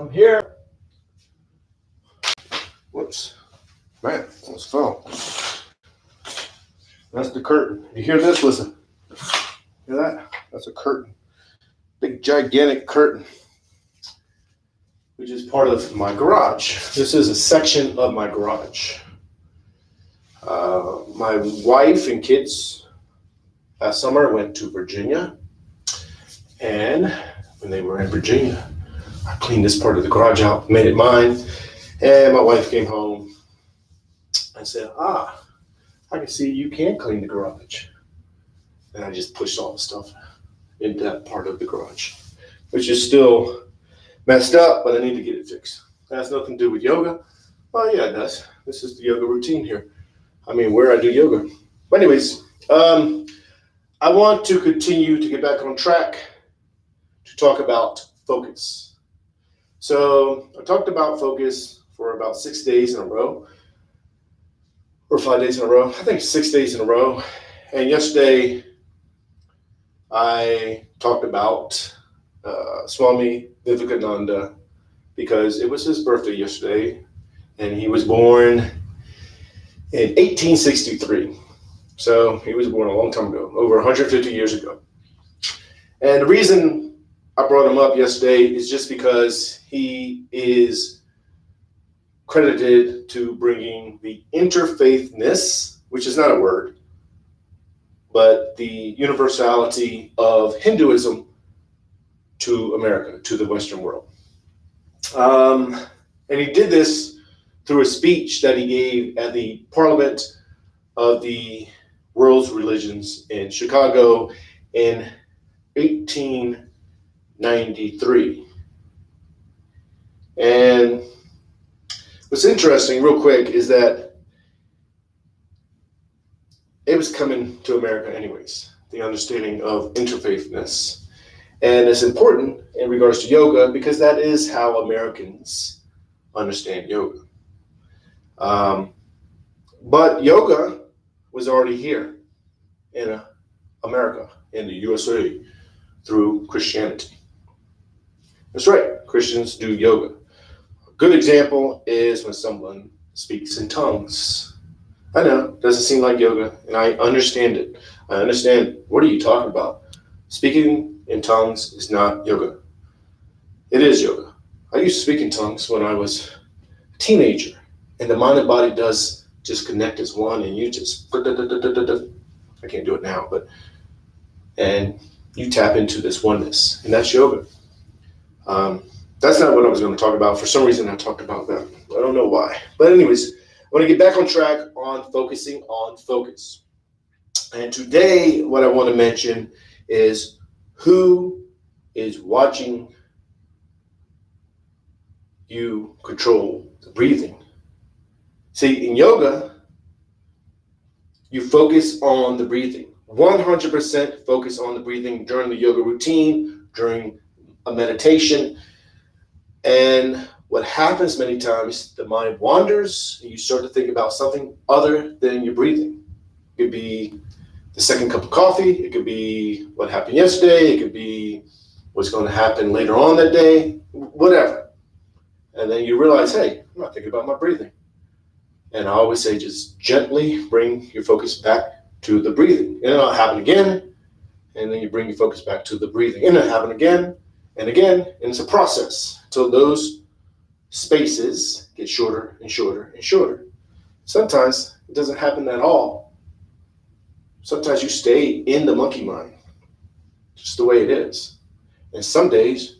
I'm here. Whoops. Man, almost fell. That's the curtain. You hear this? Listen. Hear that? That's a curtain. Big, gigantic curtain, which is part of my garage. This is a section of my garage. My wife and kids last summer went to Virginia. And when they were in Virginia, I cleaned this part of the garage out, made it mine. And my wife came home and said, I can see you can clean the garage. And I just pushed all the stuff into that part of the garage, which is still messed up, but I need to get it fixed. That has nothing to do with yoga. Well, yeah, it does. This is the yoga routine here. I mean, where I do yoga. But anyways, I want to continue to get back on track to talk about focus. So I talked about focus for about 6 days in a row, or 5 days in a row. I think 6 days in a row. And yesterday, I talked about Swami Vivekananda because it was his birthday yesterday, and he was born in 1863. So he was born a long time ago, over 150 years ago. And the reason I brought him up yesterday is just because he is credited to bringing the interfaithness, which is not a word, but the universality of Hinduism to America, to the Western world. And he did this through a speech that he gave at the Parliament of the World's Religions in Chicago in 1893. And what's interesting, real quick, is that it was coming to America anyways, the understanding of interfaithness. And it's important in regards to yoga because that is how Americans understand yoga. But yoga was already here in America, in the USA, through Christianity. That's right, Christians do yoga. A good example is when someone speaks in tongues. I know, it doesn't seem like yoga, and I understand it. I understand, what are you talking about? Speaking in tongues is not yoga. It is yoga. I used to speak in tongues when I was a teenager, and the mind and body does just connect as one, and you just, I can't do it now, and you tap into this oneness, and that's yoga. That's not what I was going to talk about. For some reason, I talked about that. I don't know why. But anyways, I want to get back on track on focusing on focus. And today, what I want to mention is who is watching you control the breathing. See, in yoga, you focus on the breathing. 100% focus on the breathing during the yoga routine, during a meditation. And what happens many times, the mind wanders and you start to think about something other than your breathing. It could be the second cup of coffee. It could be what happened yesterday. It could be what's going to happen later on that day, whatever. And then you realize, hey, I'm not thinking about my breathing. And I always say, just gently bring your focus back to the breathing. And it'll happen again. And then you bring your focus back to the breathing. And it'll happen again and again. And it's a process until those spaces get shorter and shorter and shorter. Sometimes it doesn't happen at all. Sometimes you stay in the monkey mind, just the way it is. And some days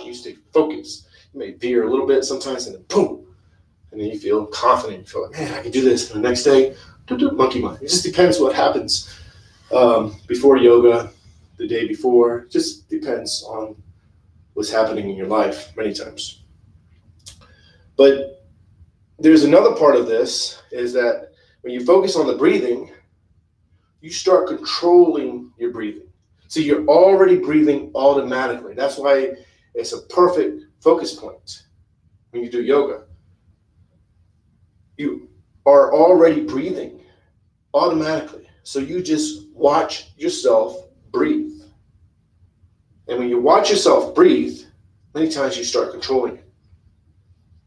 you stay focused. You may veer a little bit sometimes, and then boom, and then you feel confident. You feel like, man, I can do this. And the next day, monkey mind. It just depends what happens before yoga, the day before. It just depends on what's happening in your life many times. But there's another part of this is that when you focus on the breathing, you start controlling your breathing. So you're already breathing automatically. That's why it's a perfect focus point when you do yoga. You are already breathing automatically. So you just watch yourself breathe. And when you watch yourself breathe, many times you start controlling it.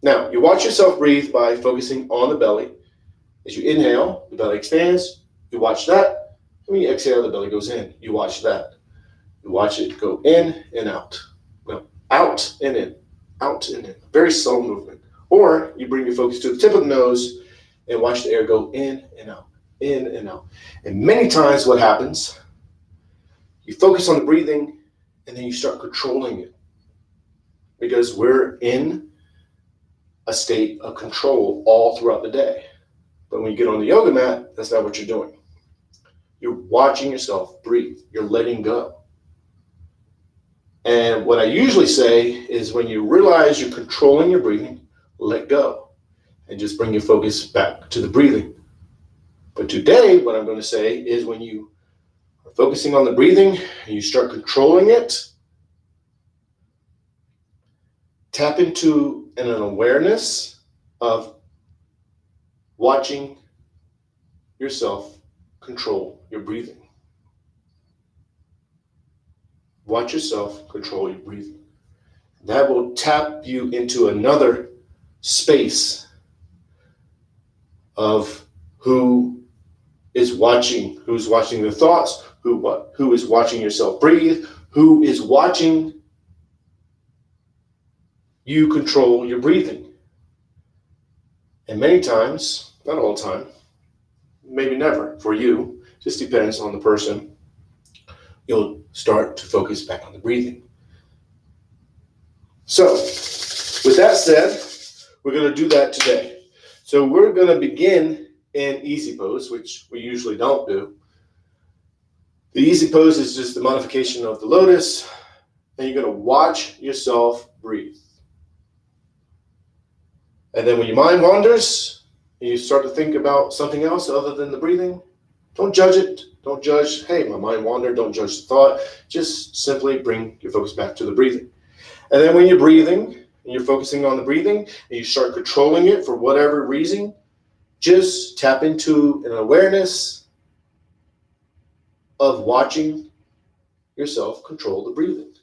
Now, you watch yourself breathe by focusing on the belly. As you inhale, the belly expands. You watch that. When you exhale, the belly goes in. You watch that. You watch it go in and out. No, out and in, out and in. Very slow movement. Or you bring your focus to the tip of the nose and watch the air go in and out, in and out. And many times what happens, you focus on the breathing and then you start controlling it, because we're in a state of control all throughout the day. But when you get on the yoga mat, that's not what you're doing. You're watching yourself breathe. You're letting go. And what I usually say is, when you realize you're controlling your breathing, let go and just bring your focus back to the breathing. But today, what I'm going to say is, when you are focusing on the breathing and you start controlling it, tap into an awareness of watching yourself control your breathing. Watch yourself control your breathing. That will tap you into another space of who is watching, who's watching the thoughts, who is watching yourself breathe, who is watching you control your breathing. And many times, not all the time, maybe never for you, just depends on the person, you'll start to focus back on the breathing. So, with that said, we're going to do that today. So we're going to begin in easy pose, which we usually don't do. The easy pose is just the modification of the lotus, and you're going to watch yourself breathe. And then when your mind wanders and you start to think about something else other than the breathing, don't judge it. Don't judge, hey, my mind wandered. Don't judge the thought. Just simply bring your focus back to the breathing. And then when you're breathing and you're focusing on the breathing and you start controlling it for whatever reason, just tap into an awareness of watching yourself control the breathing.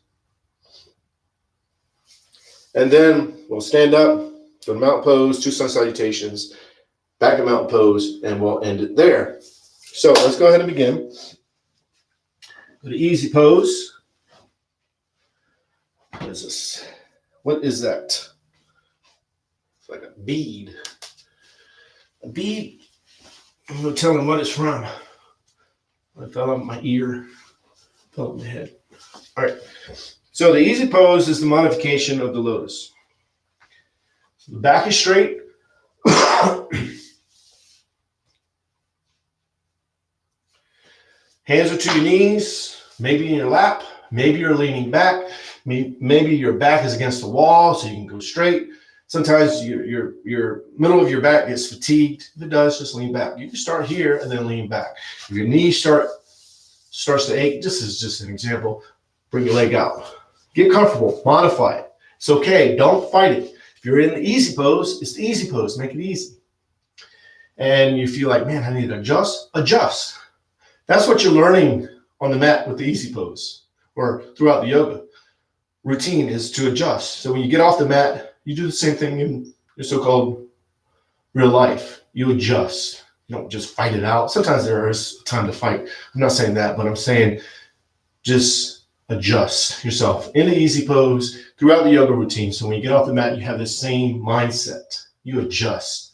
And then we'll stand up, go to mountain pose, two sun salutations, back to mountain pose, and we'll end it there. So let's go ahead and begin. Go to easy pose. What is this? What is that? It's like a bead. A bead. I'm going to tell them what it's from. I fell out my ear, fell out my head. All right. So the easy pose is the modification of the lotus. So the back is straight. Hands are to your knees, maybe in your lap, maybe you're leaning back, maybe your back is against the wall so you can go straight. Sometimes your middle of your back gets fatigued. If it does, just lean back. You can start here and then lean back. If your knee starts to ache, this is just an example, bring your leg out. Get comfortable, modify it. It's okay, don't fight it. If you're in the easy pose, it's the easy pose, make it easy. And you feel like, man, I need to adjust. That's what you're learning on the mat with the easy pose, or throughout the yoga routine, is to adjust. So when you get off the mat, you do the same thing in your so-called real life. You adjust. You don't just fight it out. Sometimes there is time to fight. I'm not saying that, but I'm saying just adjust yourself in the easy pose throughout the yoga routine. So when you get off the mat, you have the same mindset. You adjust.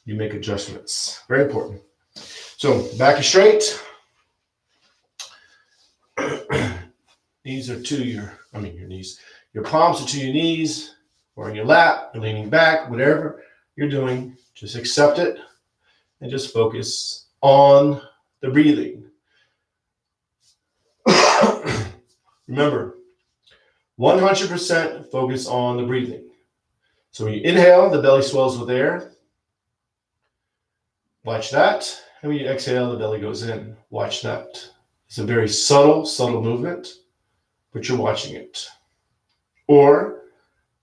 You make adjustments. Very important. So back is straight. Knees are to your knees. Your palms are to your knees or in your lap, you're leaning back, whatever you're doing, just accept it and just focus on the breathing. Remember, 100% focus on the breathing. So when you inhale, the belly swells with air. Watch that. And when you exhale, the belly goes in. Watch that. It's a very subtle movement, but you're watching it. Or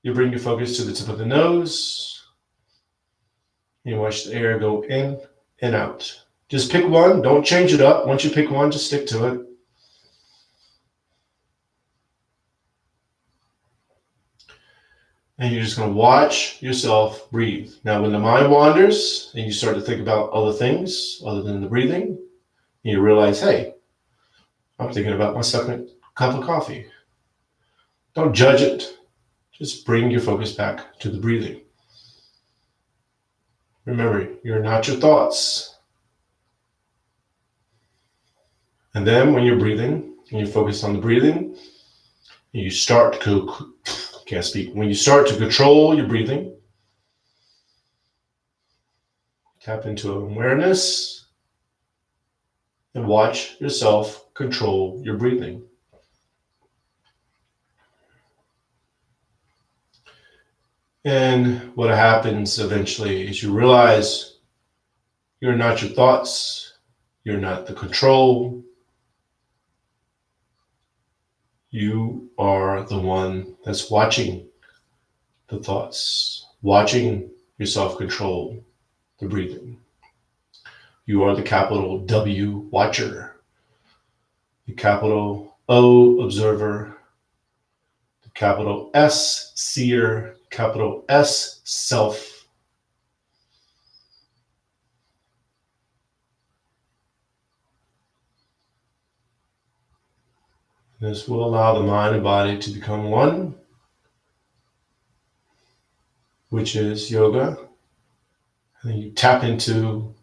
you bring your focus to the tip of the nose. You watch the air go in and out. Just pick one. Don't change it up. Once you pick one, just stick to it. And you're just going to watch yourself breathe. Now, when the mind wanders and you start to think about other things other than the breathing, and you realize, hey, I'm thinking about my second cup of coffee. Don't judge it. Just bring your focus back to the breathing. Remember, you're not your thoughts. And then when you're breathing and you focus on the breathing, you start to when you start to control your breathing, tap into awareness and watch yourself control your breathing. And what happens eventually is you realize you're not your thoughts, you're not the control. You are the one that's watching the thoughts, watching yourself control the breathing. You are the capital W watcher, the capital O observer, the capital S seer, capital S self. This will allow the mind and body to become one, which is yoga. And then you tap into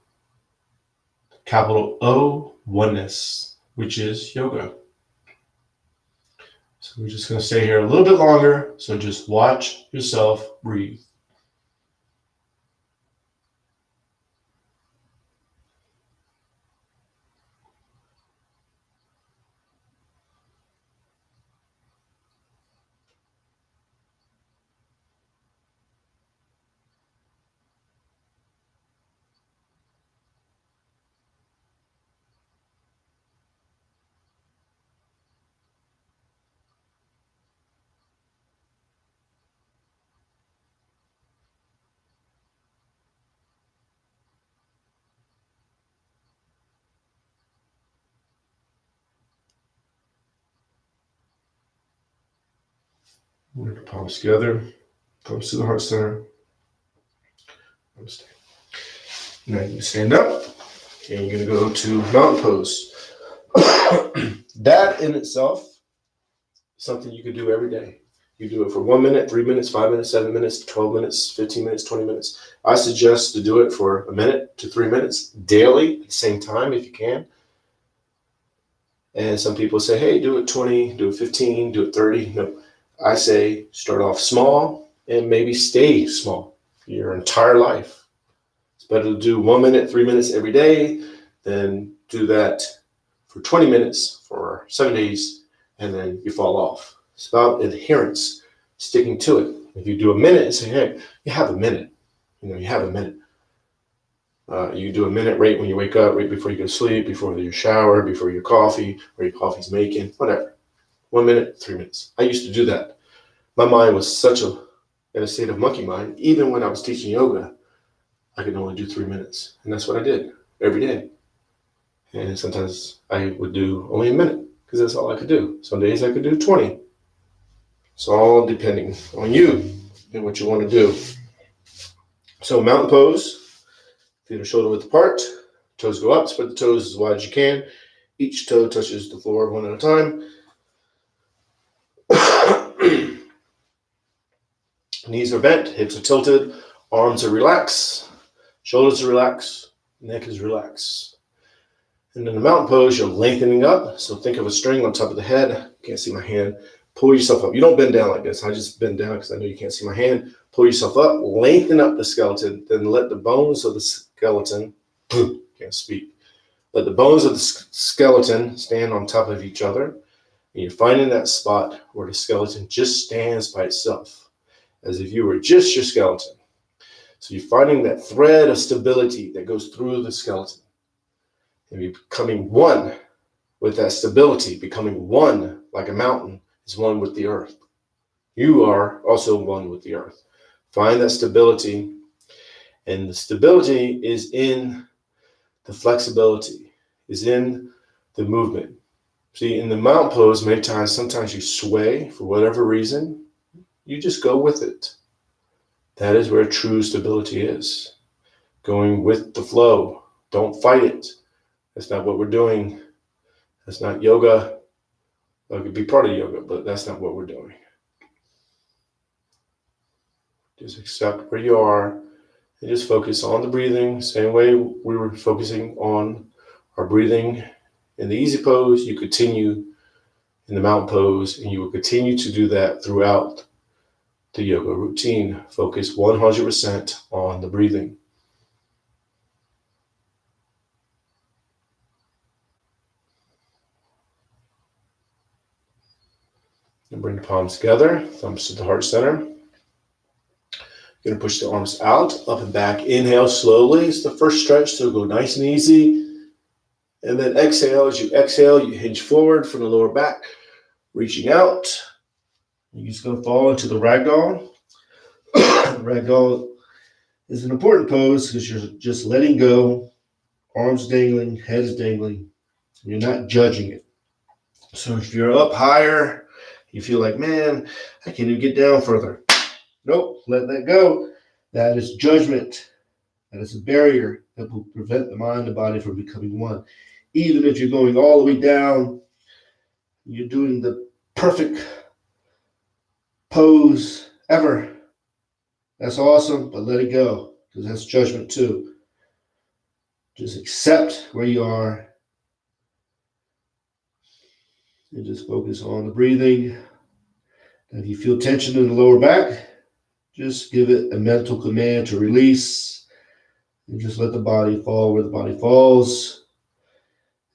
capital O, oneness, which is yoga. So we're just going to stay here a little bit longer. So just watch yourself breathe. Bring the palms together, palms to the heart center. Namaste. Now you can stand up and you're going to go to mountain pose. That in itself is something you could do every day. You do it for 1 minute, 3 minutes, 5 minutes, 7 minutes, 12 minutes, 15 minutes, 20 minutes. I suggest to do it for 1 minute to 3 minutes daily at the same time if you can. And some people say, hey, do it 20, do it 15, do it 30. No, I say start off small and maybe stay small your entire life. It's better to do 1 minute, 3 minutes every day than do that for 20 minutes for 7 days and then you fall off. It's about adherence, sticking to it. If you do a minute and say, hey, you have a minute. You have a minute. You do a minute right when you wake up, right before you go to sleep, before your shower, before your coffee, or your coffee's making, whatever. 1 minute, 3 minutes. I used to do that. My mind was in a state of monkey mind. Even when I was teaching yoga, I could only do 3 minutes. And that's what I did every day. And sometimes I would do only a minute because that's all I could do. Some days I could do 20. It's all depending on you and what you want to do. So mountain pose. Feet are shoulder width apart, toes go up, spread the toes as wide as you can. Each toe touches the floor one at a time. Knees are bent, hips are tilted, arms are relaxed, shoulders are relaxed, neck is relaxed. And in the mountain pose, you're lengthening up. So think of a string on top of the head. Can't see my hand. Pull yourself up. You don't bend down like this. I just bend down because I know you can't see my hand. Pull yourself up, lengthen up the skeleton, then let the bones of the skeleton, can't speak, let the bones of the skeleton stand on top of each other. And you're finding that spot where the skeleton just stands by itself, as if you were just your skeleton. So you're finding that thread of stability that goes through the skeleton. And you're becoming one with that stability, becoming one like a mountain is one with the earth. You are also one with the earth. Find that stability, and the stability is in the flexibility, is in the movement. See, in the mountain pose, many times, sometimes you sway for whatever reason. You just go with it. That is where true stability is. Going with the flow. Don't fight it. That's not what we're doing. That's not yoga. Well, it could be part of yoga, but that's not what we're doing. Just accept where you are and just focus on the breathing. Same way we were focusing on our breathing in the easy pose, you continue in the mountain pose, and you will continue to do that throughout the yoga routine. Focus 100% on the breathing. And bring the palms together, thumbs to the heart center. You're going to push the arms out, up and back. Inhale slowly. It's the first stretch, so go nice and easy. And then exhale. As you exhale, you hinge forward from the lower back, reaching out. You're just going to fall into the ragdoll. Ragdoll is an important pose because you're just letting go, arms dangling, head is dangling. You're not judging it. So if you're up higher, you feel like, man, I can't even get down further. Nope, let that go. That is judgment. That is a barrier that will prevent the mind and body from becoming one. Even if you're going all the way down, you're doing the perfect pose ever. That's awesome, but let it go, because that's judgment too. Just accept where you are and just focus on the breathing. And if you feel tension in the lower back, just give it a mental command to release and just let the body fall where the body falls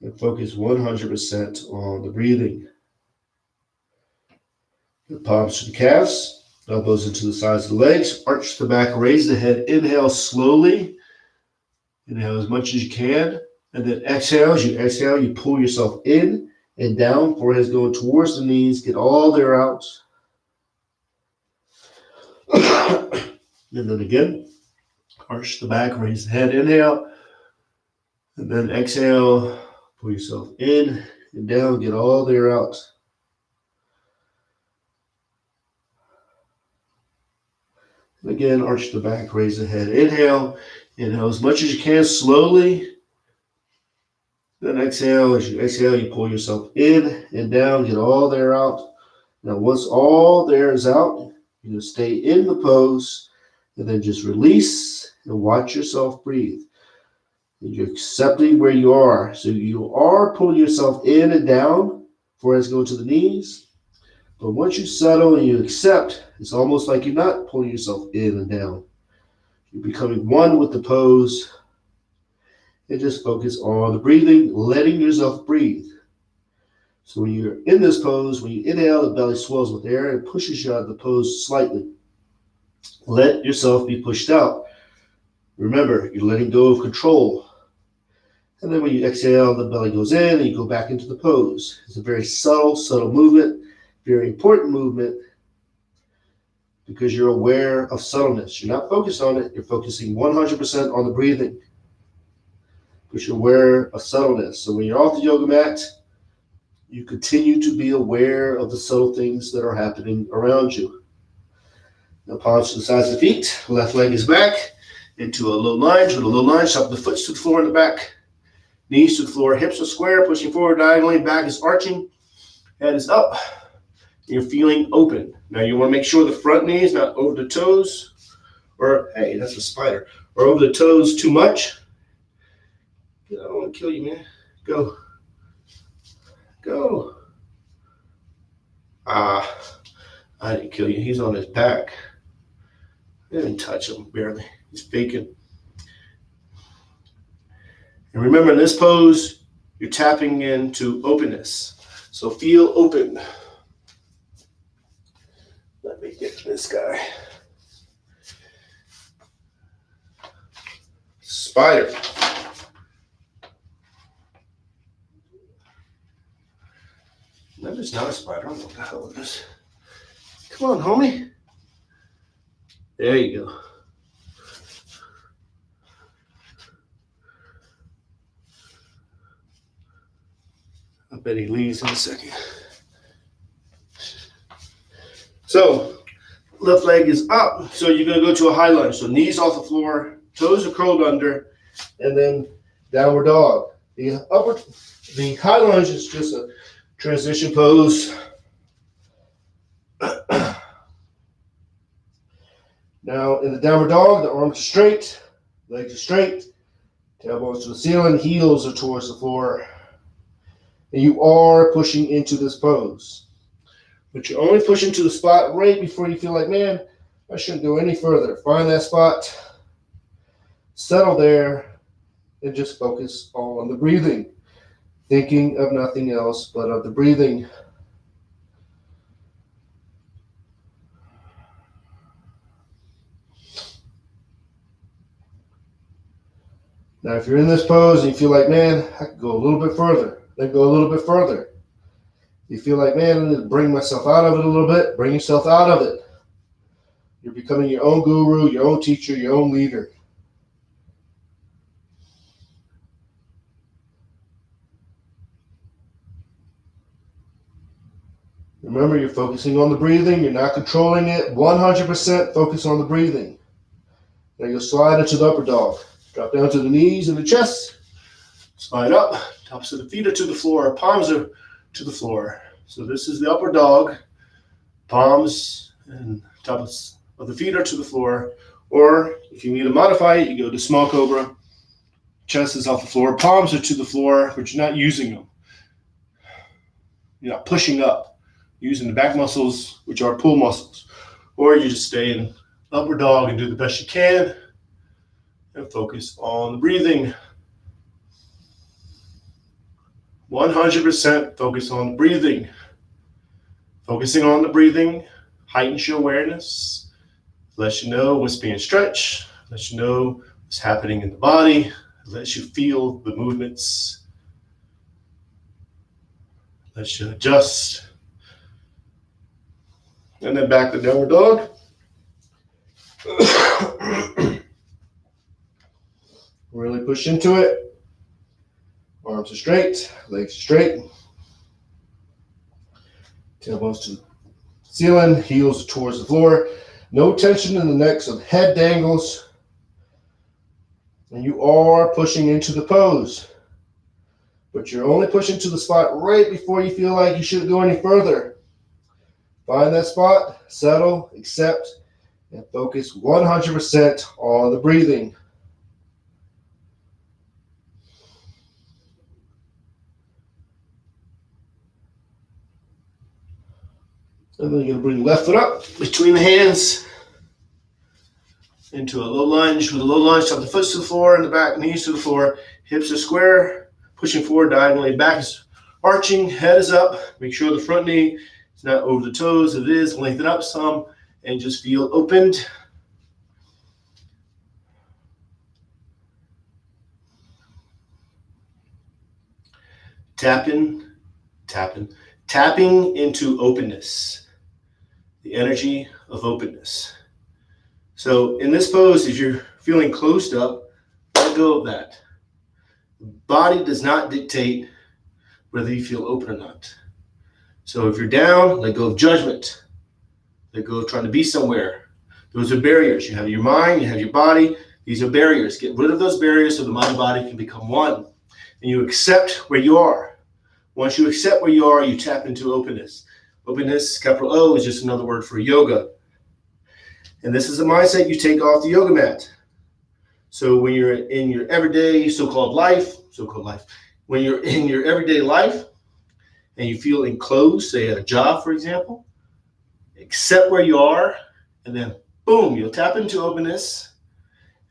and focus 100% on the breathing. The palms to the calves, elbows into the sides of the legs, arch the back, raise the head, inhale slowly. Inhale as much as you can, and then exhale. As you exhale, you pull yourself in and down, forehead's going towards the knees, get all the air out. And then again, arch the back, raise the head, inhale, and then exhale, pull yourself in and down, get all the air out. And again, arch the back, raise the head, inhale as much as you can, slowly. Then exhale, as you exhale, you pull yourself in and down, get all the air out. Now, once all the air is out, you're going to stay in the pose and then just release and watch yourself breathe. And you're accepting where you are. So you are pulling yourself in and down, foreheads go to the knees. But once you settle and you accept, it's almost like you're not pulling yourself in and down. You're becoming one with the pose. And just focus on the breathing, letting yourself breathe. So when you're in this pose, when you inhale, the belly swells with air and pushes you out of the pose slightly. Let yourself be pushed out. Remember, you're letting go of control. And then when you exhale, the belly goes in and you go back into the pose. It's a very subtle movement, very important movement, because you're aware of subtleness. You're not focused on it. You're focusing 100% on the breathing, but you're aware of subtleness. So when you're off the yoga mat, you continue to be aware of the subtle things that are happening around you. Now palms to the sides of the feet. Left leg is back into a low lunge. With a low lunge, up the foot to the floor in the back. Knees to the floor, hips are square, pushing forward diagonally, back is arching, head is up. You're feeling open. Now you want to make sure the front knee is not over the toes, or hey, that's a spider, or over the toes too much. I don't want to kill you, man. Go. Go. I didn't kill you. He's on his back. I didn't touch him, barely. He's faking. And remember, in this pose, you're tapping into openness. So feel open. Let me get this guy. Spider. That is not a spider. I don't know what the hell it is. Come on, homie. There you go. I bet he leaves in a second. So, Left leg is up, so you're going to go to a high lunge. So knees off the floor, toes are curled under, and then downward dog. The high lunge is just a transition pose. Now in the downward dog, the arms are straight, legs are straight, tailbones to the ceiling, heels are towards the floor. And you are pushing into this pose. But you're only pushing to the spot right before you feel like, man, I shouldn't go any further. Find that spot, settle there, and just focus on the breathing. Thinking of nothing else but of the breathing. Now, if you're in this pose and you feel like, man, I could go a little bit further, then go a little bit further. You feel like, man, I need to bring myself out of it a little bit. Bring yourself out of it. You're becoming your own guru, your own teacher, your own leader. Remember, you're focusing on the breathing. You're not controlling it. 100% focus on the breathing. Now you'll slide into the upper dog. Drop down to the knees and the chest. Slide up. Tops of the feet are to the floor. Palms are to the floor. So this is the upper dog. Palms and tops of the feet are to the floor. Or if you need to modify it, you go to small cobra. Chest is off the floor. Palms are to the floor, but you're not using them. You're not pushing up. You're using the back muscles, which are pull muscles. Or you just stay in upper dog and do the best you can and focus on the breathing. 100% focus on the breathing. Focusing on the breathing heightens your awareness, lets you know what's being stretched, lets you know what's happening in the body, lets you feel the movements, lets you adjust. And then back to downward dog. Really push into it. Arms are straight, legs are straight. Tailbones to the ceiling, heels towards the floor. No tension in the neck, so the head dangles. And you are pushing into the pose. But you're only pushing to the spot right before you feel like you shouldn't go any further. Find that spot, settle, accept, and focus 100% on the breathing. And then you're going to bring the left foot up between the hands into a low lunge. With a low lunge, top the foot to the floor and the back, knees to the floor. Hips are square, pushing forward diagonally. Back is arching, head is up. Make sure the front knee is not over the toes. If it is, lengthen up some and just feel opened. Tapping into openness. The energy of openness. So in this pose, if you're feeling closed up, let go of that. The body does not dictate whether you feel open or not. So if you're down, let go of judgment. Let go of trying to be somewhere. Those are barriers. You have your mind, you have your body. These are barriers. Get rid of those barriers so the mind and body can become one. And you accept where you are. Once you accept where you are, you tap into openness. Openness, capital O, is just another word for yoga. And this is the mindset you take off the yoga mat. So when you're in your everyday so-called life, when you're in your everyday life and you feel enclosed, say at a job, for example, accept where you are, and then boom, you'll tap into openness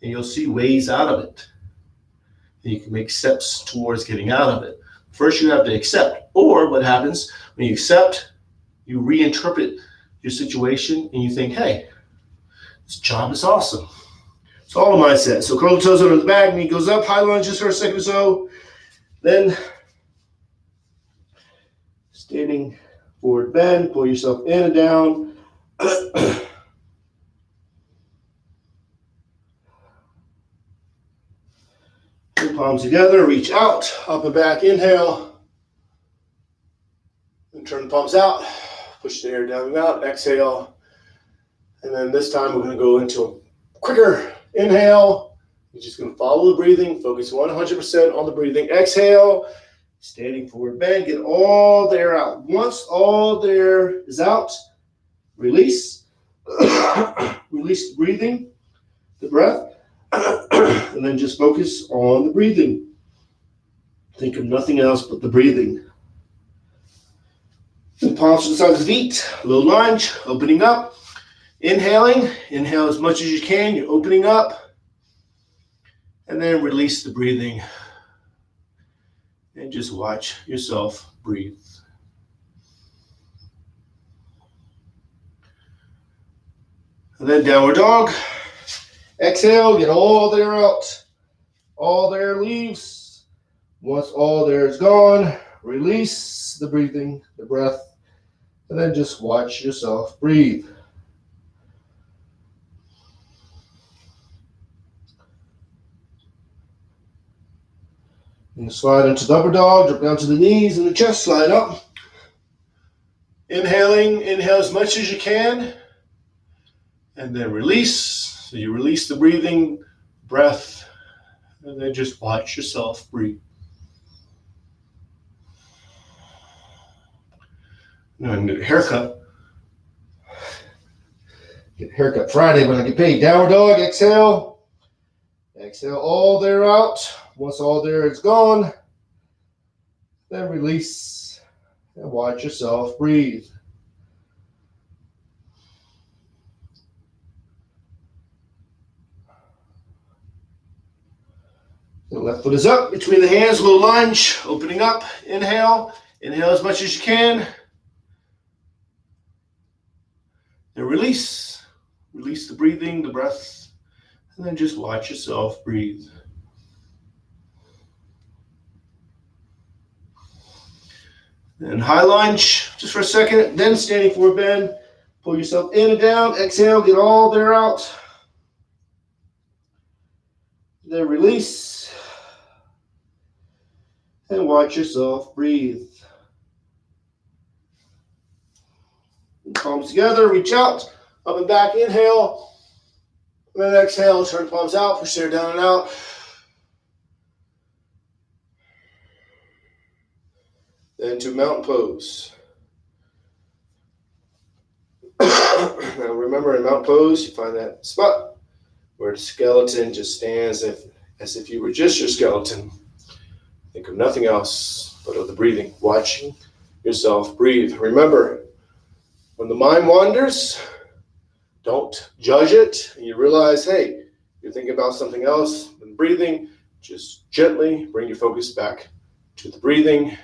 and you'll see ways out of it. And you can make steps towards getting out of it. First, you have to accept. Or what happens when you accept, you reinterpret your situation and you think, hey, this job is awesome. It's all a mindset. So curl the toes under the back, knee goes up, high lunges for a second or so. Then standing forward bend, pull yourself in and down. Two palms together, reach out, up and back, inhale. And turn the palms out, push the air down and out, exhale. And then this time we're going to go into a quicker inhale. You're just going to follow the breathing, focus 100% on the breathing. Exhale, standing forward bend, get all the air out. Once all the air is out, release. Release the breathing, the breath, and then just focus on the breathing. Think of nothing else but the breathing. And palms to the sides of the feet, a little lunge, opening up. Inhaling, inhale as much as you can, you're opening up. And then release the breathing. And just watch yourself breathe. And then downward dog. Exhale, get all the air out. All the air leaves. Once all the air is gone, release the breathing, the breath, and then just watch yourself breathe. And slide into the upper dog, drop down to the knees and the chest, slide up. Inhaling, inhale as much as you can. And then release. So you release the breathing, breath, and then just watch yourself breathe. Now I'm going to get a haircut. Get a haircut Friday when I get paid. Downward dog, exhale. Exhale all the air out. Once all the air is gone, then release and watch yourself breathe. The left foot is up between the hands, a little lunge, opening up. Inhale. Inhale as much as you can. Then release. Release the breathing, the breath, and then just watch yourself breathe. And high lunge, just for a second, then standing forward bend. Pull yourself in and down. Exhale, get all the air out. Then release. And watch yourself breathe. Palms together, reach out, up and back, inhale. And then exhale, turn the palms out, push the air down and out. Then to mountain pose. Now remember, in mountain pose, you find that spot where the skeleton just stands as if you were just your skeleton. Think of nothing else but of the breathing, watching yourself breathe. Remember, when the mind wanders, don't judge it. And you realize, hey, you're thinking about something else than breathing. Just gently bring your focus back to the breathing.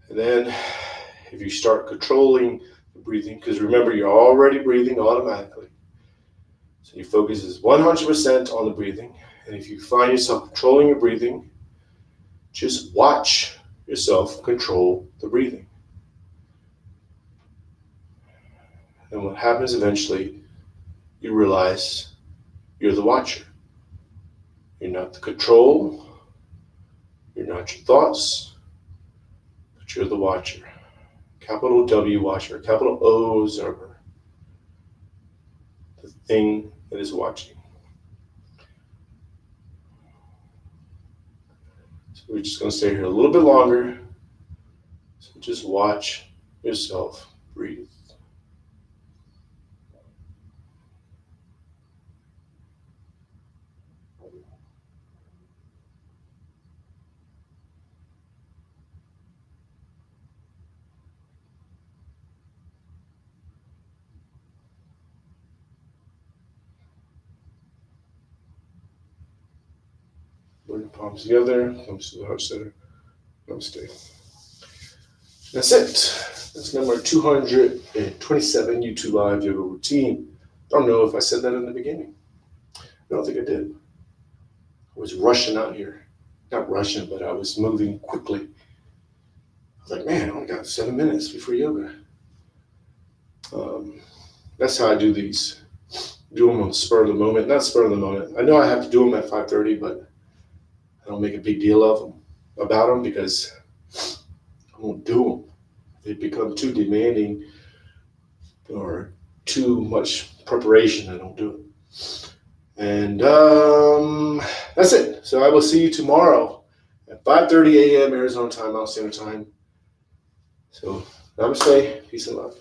And then if you start controlling the breathing, because remember, you're already breathing automatically. So your focus is 100% on the breathing. And if you find yourself controlling your breathing, just watch yourself control the breathing. And what happens eventually, you realize you're the watcher. You're not the control. You're not your thoughts, but you're the watcher. Capital W watcher, capital O observer. The thing that is watching. So we're just going to stay here a little bit longer. So just watch yourself breathe. Bring the palms together, thumbs to the heart center. Namaste. That's it. That's number 227 YouTube Live Yoga Routine. I don't know if I said that in the beginning. I don't think I did. I was rushing out here. Not rushing, but I was moving quickly. I was like, man, I only got 7 minutes before yoga. That's how I do these. Do them on the spur of the moment. Not spur of the moment. I know I have to do them at 5:30, but I don't make a big deal about them because I won't do them. They become too demanding or too much preparation, I don't do it. And that's it. So I will see you tomorrow at 5:30 a.m. Arizona time, Mountain Standard Time. So namaste, peace and love.